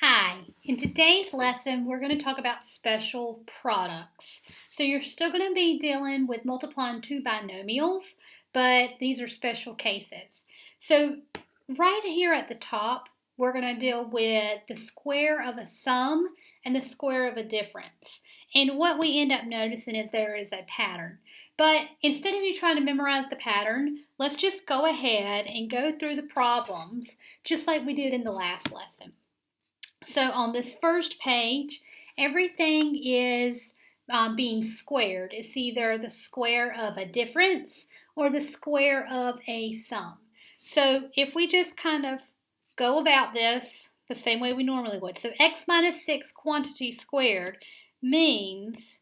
Hi, in today's lesson we're going to talk about special products. So you're still going to be dealing with multiplying two binomials, but these are special cases. So right here at the top, we're going to deal with the square of a sum and the square of a difference. And what we end up noticing is there is a pattern. But instead of you trying to memorize the pattern, let's just go ahead and go through the problems just like we did in the last lesson. So on this first page, everything is being squared. It's either the square of a difference or the square of a sum. So if we just kind of go about this the same way we normally would. So x minus 6 quantity squared means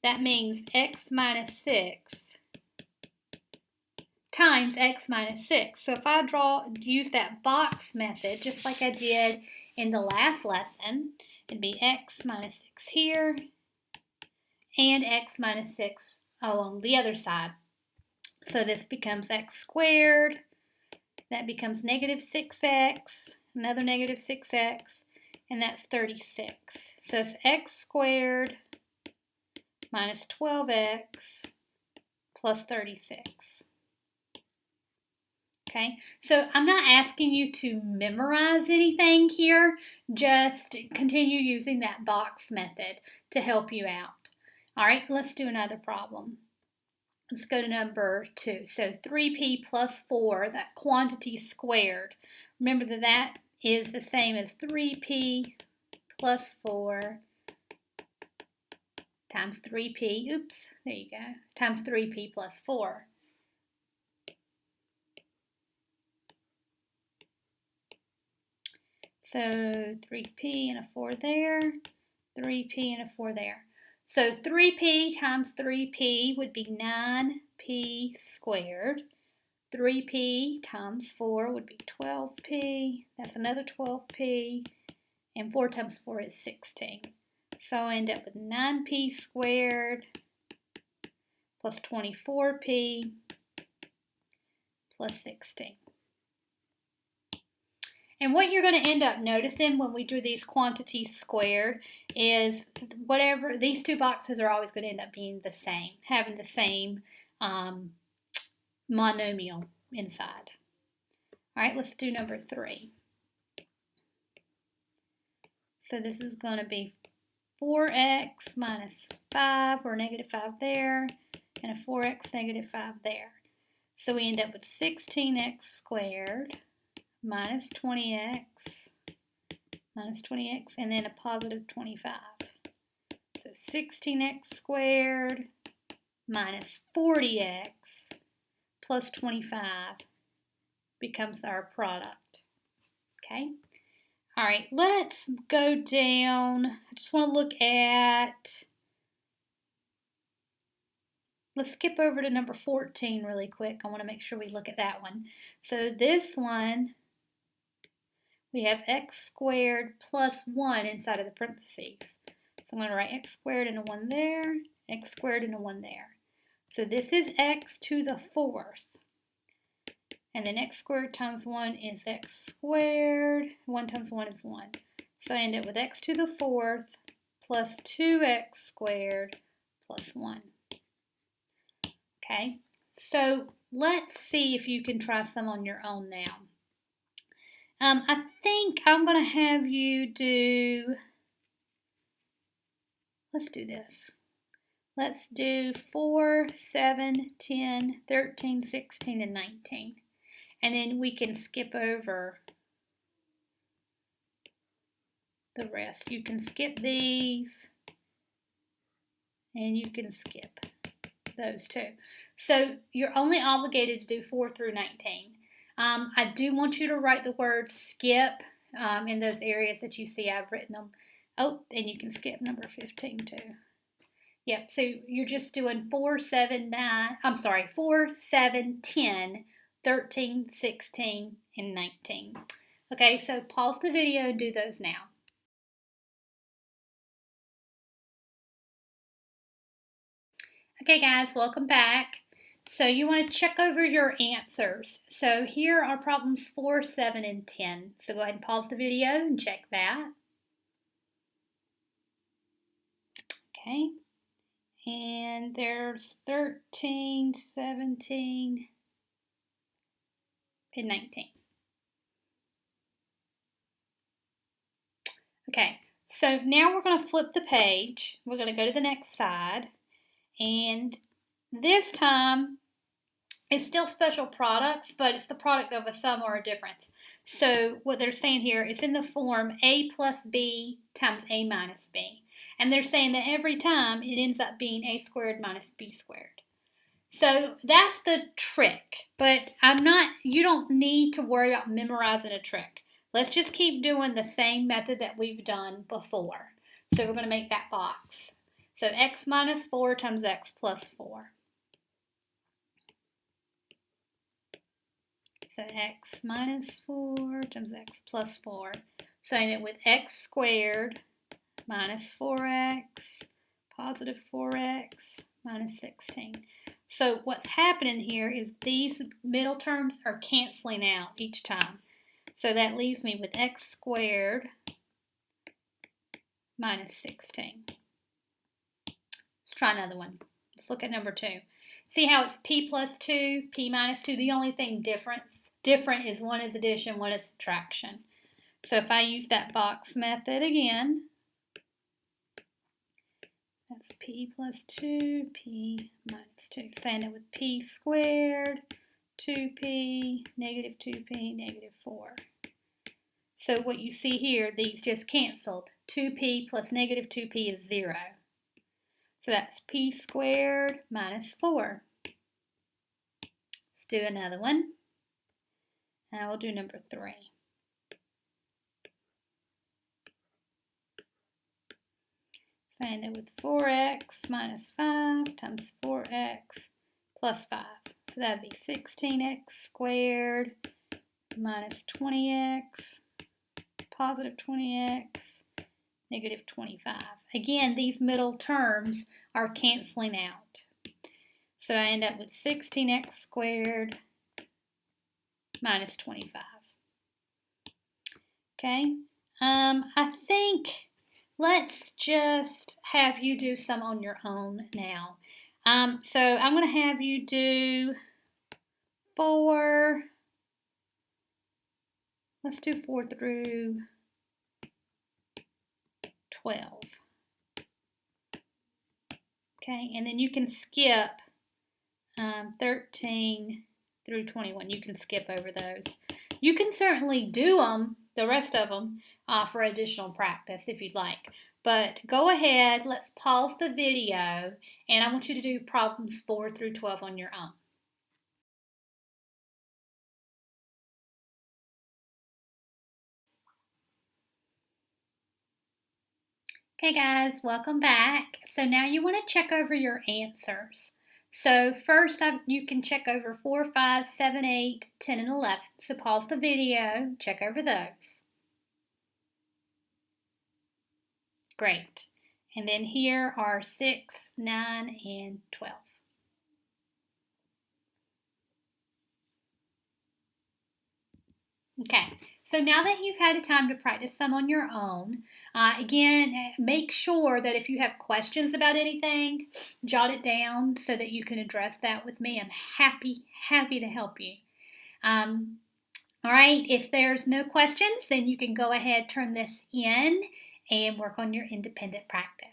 x minus 6 times x minus 6. So if I use that box method, just like I did in the last lesson, it'd be x minus 6 here and x minus 6 along the other side. So this becomes x squared, that becomes negative 6x, another negative 6x, and that's 36. So it's x squared minus 12x plus 36. Okay, so I'm not asking you to memorize anything here, just continue using that box method to help you out. All right, let's do another problem. Let's go to number 2. So 3p plus 4, that quantity squared. Remember that is the same as 3p plus 4 times 3p, oops, there you go, times 3p plus 4. So 3p and a 4 there, 3p and a 4 there. So 3p times 3p would be 9p squared. 3p times 4 would be 12p. That's another 12p. And 4 times 4 is 16. So I end up with 9p squared plus 24p plus 16. And what you're going to end up noticing when we do these quantities squared is whatever, these two boxes are always going to end up being the same, having the same monomial inside. All right, let's do number 3. So this is going to be 4x minus 5, or negative 5 there, and a 4x negative 5 there. So we end up with 16x squared minus 20x, and then a positive 25. So 16x squared minus 40x plus 25 becomes our product. Okay? All right, let's go down. I just want to look at, let's skip over to number 14 really quick. I want to make sure we look at that one. So this one, we have x squared plus 1 inside of the parentheses. So I'm going to write x squared and a 1 there, x squared and a 1 there. So this is x to the 4th. And then x squared times 1 is x squared. 1 times 1 is 1. So I end up with x to the 4th plus 2x squared plus 1. Okay, so let's see if you can try some on your own now. I think I'm going to have you do, let's do this. Let's do 4, 7, 10, 13, 16, and 19. And then we can skip over the rest. You can skip these, and you can skip those too. So you're only obligated to do 4 through 19. I do want you to write the word skip in those areas that you see I've written them. Oh, and you can skip number 15 too. Yep, so you're just doing 4, 7, 10, 13, 16, and 19. Okay, so pause the video and do those now. Okay guys, welcome back. So you want to check over your answers. So here are problems 4, 7, and 10. So go ahead and pause the video and check that. Okay. And there's 13, 17, and 19. Okay, so now we're going to flip the page. We're going to go to the next side. And this time, it's still special products, but it's the product of a sum or a difference. So what they're saying here is in the form a plus b times a minus b. And they're saying that every time it ends up being a squared minus b squared. So that's the trick, but you don't need to worry about memorizing a trick. Let's just keep doing the same method that we've done before. So we're going to make that box. So x minus 4 times x plus 4. So x minus 4 times x plus 4. Saying it with x squared minus 4x, positive 4x minus 16. So what's happening here is these middle terms are canceling out each time. So that leaves me with x squared minus 16. Let's try another one. Let's look at number 2. See how it's p plus 2, p minus 2. The only thing different is one is addition, one is subtraction. So if I use that box method again, that's p plus 2, p minus 2. Saying it with p squared, 2p, negative 2p, negative 4. So what you see here, these just canceled. 2p plus negative 2p is 0. So that's p squared minus 4. Let's do another one. And we'll do number 3. Saying it with 4x minus 5 times 4x plus 5. So that would be 16x squared minus 20x, positive 20x, negative 25. Again, these middle terms are canceling out. So I end up with 16x squared minus 25. Okay, I think let's just have you do some on your own now. So I'm going to have you do 4. Let's do 4 through 12. Okay, and then you can skip 13 through 21. You can skip over those. You can certainly do them, the rest of them, for additional practice if you'd like. But go ahead, let's pause the video, and I want you to do problems 4 through 12 on your own. Okay guys, welcome back. So now you want to check over your answers. So first you can check over 4, 5, 7, 8, 10, and 11. So pause the video, check over those. Great. And then here are 6, 9, and 12. Okay, so now that you've had a time to practice some on your own, again, make sure that if you have questions about anything, jot it down so that you can address that with me. I'm happy to help you. All right, if there's no questions, then you can go ahead, turn this in, and work on your independent practice.